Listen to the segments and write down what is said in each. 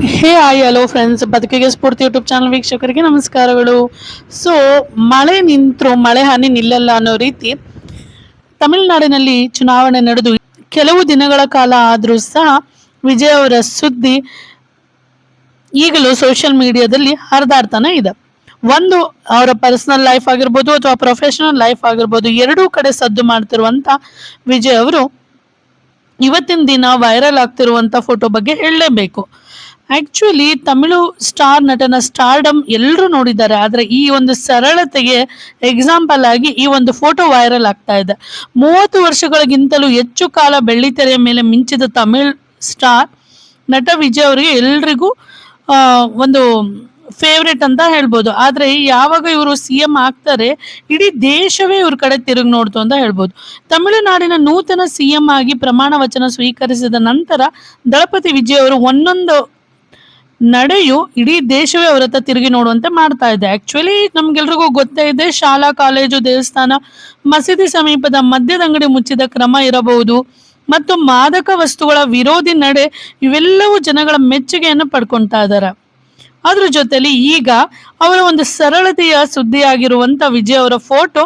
ಹೇ hi hello friends, ಬದುಕಿಗೆ ಸ್ಫೂರ್ತಿ YouTube channel ವೀಕ್ಷಕರಿಗೆ ನಮಸ್ಕಾರಗಳು. ಸೊ ಮಳೆ ನಿಂತರೂ ಮಳೆ ಹಾನಿ ನಿಲ್ಲಲ್ಲ ಅನ್ನೋ ರೀತಿ ತಮಿಳುನಾಡಿನಲ್ಲಿ ಚುನಾವಣೆ ನಡೆದು ಕೆಲವು ದಿನಗಳ ಕಾಲ ಆದರೂ ಸಹ ವಿಜಯ್ ಅವರ ಸುದ್ದಿ ಈಗಲೂ ಸೋಷಿಯಲ್ ಮೀಡಿಯಾದಲ್ಲಿ ಹರಿದಾಡ್ತಾನೆ ಇದೆ. ಒಂದು ಅವರ ಪರ್ಸನಲ್ ಲೈಫ್ ಆಗಿರ್ಬೋದು ಅಥವಾ ಪ್ರೊಫೆಷನಲ್ ಲೈಫ್ ಆಗಿರ್ಬೋದು, ಎರಡೂ ಕಡೆ ಸದ್ದು ಮಾಡ್ತಿರುವಂತ ವಿಜಯ್ ಅವರು ಇವತ್ತಿನ ದಿನ ವೈರಲ್ ಆಗ್ತಿರುವಂತ ಫೋಟೋ ಬಗ್ಗೆ ಹೇಳಲೇಬೇಕು. ಆಕ್ಚುಲಿ ತಮಿಳು ಸ್ಟಾರ್ ನಟನ ಸ್ಟಾರ್ಡಮ್ ಎಲ್ಲರೂ ನೋಡಿದ್ದಾರೆ, ಆದ್ರೆ ಈ ಒಂದು ಸರಳತೆಗೆ ಎಕ್ಸಾಂಪಲ್ ಆಗಿ ಈ ಒಂದು ಫೋಟೋ ವೈರಲ್ ಆಗ್ತಾ ಇದೆ. 30 ವರ್ಷಗಳಿಗಿಂತಲೂ ಹೆಚ್ಚು ಕಾಲ ಬೆಳ್ಳಿತೆರೆಯ ಮೇಲೆ ಮಿಂಚಿದ ತಮಿಳ್ ಸ್ಟಾರ್ ನಟ ವಿಜಯ್ ಅವರಿಗೆ ಎಲ್ರಿಗೂ ಒಂದು ಫೇವ್ರೇಟ್ ಅಂತ ಹೇಳ್ಬೋದು. ಆದ್ರೆ ಯಾವಾಗ ಇವರು CM ಆಗ್ತಾರೆ, ಇಡೀ ದೇಶವೇ ಇವ್ರ ಕಡೆ ತಿರುಗಿ ನೋಡ್ತು ಅಂತ ಹೇಳ್ಬೋದು. ತಮಿಳುನಾಡಿನ ನೂತನ CM ಆಗಿ ಪ್ರಮಾಣ ವಚನ ಸ್ವೀಕರಿಸಿದ ನಂತರ ದಳಪತಿ ವಿಜಯ್ ಅವರು ಒಂದೊಂದು ನಡೆಯು ಇಡೀ ದೇಶವೇ ಅವರ ಹತ್ರ ತಿರುಗಿ ನೋಡುವಂತೆ ಮಾಡ್ತಾ ಇದೆ. ಆಕ್ಚುಲಿ ನಮ್ಗೆಲ್ರಿಗೂ ಗೊತ್ತೇ ಇದೆ, ಶಾಲಾ ಕಾಲೇಜು ದೇವಸ್ಥಾನ ಮಸೀದಿ ಸಮೀಪದ ಮದ್ಯದ ಅಂಗಡಿ ಮುಚ್ಚಿದ ಕ್ರಮ ಇರಬಹುದು ಮತ್ತು ಮಾದಕ ವಸ್ತುಗಳ ವಿರೋಧಿ ನಡೆ ಇವೆಲ್ಲವೂ ಜನಗಳ ಮೆಚ್ಚುಗೆಯನ್ನು ಪಡ್ಕೊಳ್ತಾ ಇದ್ದಾರೆ. ಅದ್ರ ಜೊತೆಲಿ ಈಗ ಅವರ ಒಂದು ಸರಳತೆಯ ಸುದ್ದಿಯಾಗಿರುವಂತ ವಿಜಯ್ ಅವರ ಫೋಟೋ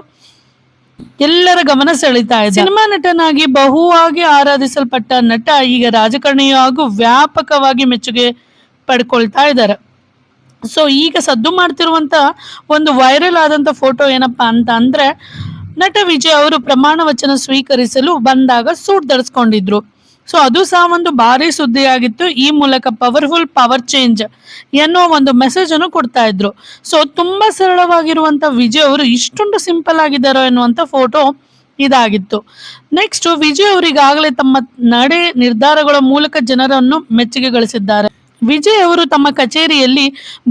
ಎಲ್ಲರ ಗಮನ ಸೆಳೀತಾ ಇದೆ. ಸಿನಿಮಾ ನಟನಾಗಿ ಬಹುವಾಗಿ ಆರಾಧಿಸಲ್ಪಟ್ಟ ನಟ ಈಗ ರಾಜಕಾರಣಿಯೂ ಹಾಗೂ ವ್ಯಾಪಕವಾಗಿ ಮೆಚ್ಚುಗೆ ಪಡ್ಕೊಳ್ತಾ ಇದ್ದಾರೆ. ಸೊ ಈಗ ಸದ್ದು ಮಾಡ್ತಿರುವಂತ ಒಂದು ವೈರಲ್ ಆದಂತ ಫೋಟೋ ಏನಪ್ಪಾ ಅಂತ ಅಂದ್ರೆ, ನಟ ವಿಜಯ್ ಅವರು ಪ್ರಮಾಣ ವಚನ ಸ್ವೀಕರಿಸಲು ಬಂದಾಗ ಸೂಟ್ ಧರಿಸ್ಕೊಂಡಿದ್ರು. ಸೊ ಅದು ಸಹ ಒಂದು ಭಾರಿ ಸುದ್ದಿಯಾಗಿತ್ತು. ಈ ಮೂಲಕ ಪವರ್ಫುಲ್ ಪವರ್ ಚೇಂಜ್ ಎನ್ನುವ ಒಂದು ಮೆಸೇಜ್ ಅನ್ನು ಕೊಡ್ತಾ ಇದ್ರು. ಸೊ ತುಂಬಾ ಸರಳವಾಗಿರುವಂತ ವಿಜಯ್ ಅವರು ಇಷ್ಟೊಂದು ಸಿಂಪಲ್ ಆಗಿದ್ದಾರೋ ಎನ್ನುವಂತ ಫೋಟೋ ಇದಾಗಿತ್ತು. ನೆಕ್ಸ್ಟ್, ವಿಜಯ್ ಅವರು ಈಗಾಗಲೇ ತಮ್ಮ ನಡೆ ನಿರ್ಧಾರಗಳ ಮೂಲಕ ಜನರನ್ನು ಮೆಚ್ಚುಗೆ ಗಳಿಸಿದ್ದಾರೆ. ವಿಜಯ್ ಅವರು ತಮ್ಮ ಕಚೇರಿಯಲ್ಲಿ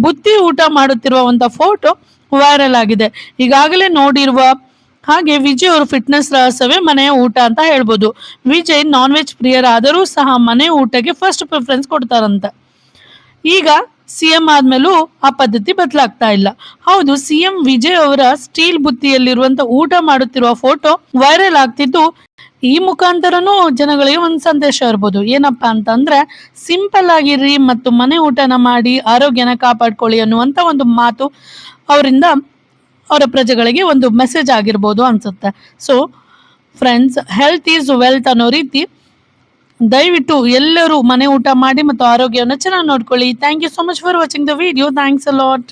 ಬುತ್ತಿ ಊಟ ಮಾಡುತ್ತಿರುವಂತ ಫೋಟೋ ವೈರಲ್ ಆಗಿದೆ. ಈಗಾಗಲೇ ನೋಡಿರುವ ಹಾಗೆ ವಿಜಯ್ ಅವರು ಫಿಟ್ನೆಸ್ ರಹಸ್ಯವೇ ಮನೆಯ ಊಟ ಅಂತ ಹೇಳ್ಬೋದು. ವಿಜಯ್ ನಾನ್ ವೆಜ್ ಪ್ರಿಯರಾದರೂ ಸಹ ಮನೆ ಊಟಕ್ಕೆ ಫಸ್ಟ್ ಪ್ರಿಫರೆನ್ಸ್ ಕೊಡ್ತಾರಂತೆ. ಈಗ CM ಆದ್ಮೇಲೂ ಆ ಪದ್ಧತಿ ಬದಲಾಗ್ತಾ ಇಲ್ಲ. ಹೌದು, CM ವಿಜಯ್ ಅವರ ಸ್ಟೀಲ್ ಬುತ್ತಿಯಲ್ಲಿರುವಂತ ಊಟ ಮಾಡುತ್ತಿರುವ ಫೋಟೋ ವೈರಲ್ ಆಗ್ತಿದ್ದು, ಈ ಮುಖಾಂತರನೂ ಜನಗಳಿಗೆ ಒಂದು ಸಂದೇಶ ಇರ್ಬೋದು. ಏನಪ್ಪಾ ಅಂತಂದ್ರೆ, ಸಿಂಪಲ್ ಆಗಿರ್ರಿ ಮತ್ತು ಮನೆ ಊಟನ ಮಾಡಿ ಆರೋಗ್ಯನ ಕಾಪಾಡ್ಕೊಳ್ಳಿ ಅನ್ನುವಂತ ಒಂದು ಮಾತು ಅವರಿಂದ ಅವರ ಪ್ರಜೆಗಳಿಗೆ ಒಂದು ಮೆಸೇಜ್ ಆಗಿರ್ಬೋದು ಅನ್ಸುತ್ತೆ. So friends, health is wealth ಅನ್ನೋ ರೀತಿ ದಯವಿಟ್ಟು ಎಲ್ಲರೂ ಮನೆ ಊಟ ಮಾಡಿ ಮತ್ತು ಆರೋಗ್ಯವನ್ನು ಚೆನ್ನಾಗಿ ನೋಡ್ಕೊಳ್ಳಿ. Thank you so much for watching the video. Thanks a lot.